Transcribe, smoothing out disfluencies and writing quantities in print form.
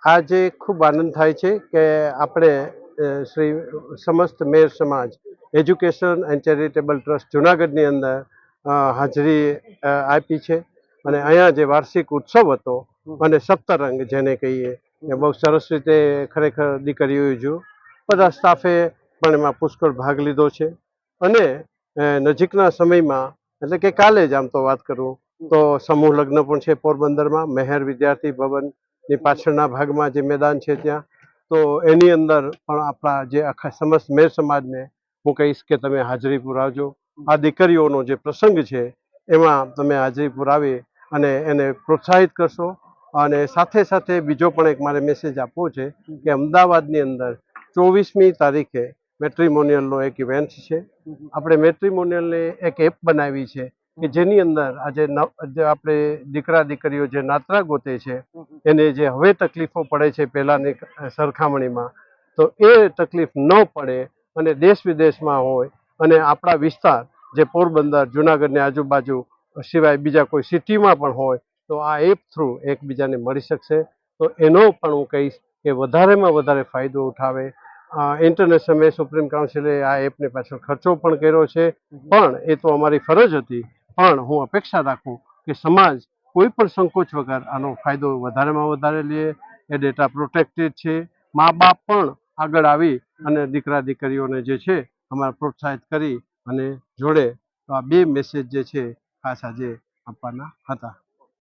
આજે ખૂબ આનંદ થાય છે કે આપણે શ્રી સમસ્ત મેર સમાજ એજ્યુકેશન એન્ડ ચેરિટેબલ ટ્રસ્ટ જુનાગઢની અંદર હાજરી આપી છે અને અહીંયા જે વાર્ષિક ઉત્સવ હતો અને સપ્તરંગ જેને કહીએ એ બહુ સરસ રીતે ખરેખર દીકરીઓએ જોયું. બધા સ્ટાફે પણ એમાં પુષ્કળ ભાગ લીધો છે અને નજીકના સમયમાં એટલે કે કાલે જ આમ તો વાત કરું તો સમૂહ લગ્ન પણ છે પોરબંદરમાં મહેર વિદ્યાર્થી ભવનની પાછળના ભાગમાં જે મેદાન છે ત્યાં. તો એની અંદર પણ આપણા જે આખા સમસ્ત મેર સમાજને હું કહીશ કે તમે હાજરી પુરાવજો. આ દીકરીઓનો જે પ્રસંગ છે એમાં તમે હાજરી પુરાવી અને એને પ્રોત્સાહિત કરશો. અને સાથે સાથે બીજો પણ એક મારે મેસેજ આપવો છે કે અમદાવાદની અંદર 24મી તારીખે મેટ્રીમોનિયલનો એક ઇવેન્ટ છે. આપણે મેટ્રીમોનિયલની એક એપ બનાવી છે કે જેની અંદર આજે આપણે દીકરા દીકરીઓ જે નાતરા ગોતે છે એને જે હવે તકલીફો પડે છે પહેલાંની સરખામણીમાં, તો એ તકલીફ ન પડે અને દેશ વિદેશમાં હોય અને આપણા વિસ્તાર જે પોરબંદર જુનાગઢની આજુબાજુ સિવાય બીજા કોઈ સિટીમાં પણ હોય તો આ એપ થ્રુ એકબીજાને મળી શકશે. તો એનો પણ હું કહીશ કે વધારેમાં વધારે ફાયદો ઉઠાવે. ઇન્ટરનેશનલ મે સુપ્રીમ કાઉન્સિલે આ એપને પાછળ ખર્ચો પણ કર્યો છે, પણ એ તો અમારી ફરજ હતી. પણ હું અપેક્ષા રાખું કે સમાજ કોઈ પણ સંકોચ વગર આનો ફાયદો વધારેમાં વધારે લે. એ ડેટા પ્રોટેક્ટેડ છે. મા બાપ પણ આગળ આવી અને દીકરા દીકરીઓને જે છે અમારે પ્રોત્સાહિત કરી અને જોડે. તો આ બે મેસેજ જે છે ખાસ આજે આપવાના હતા.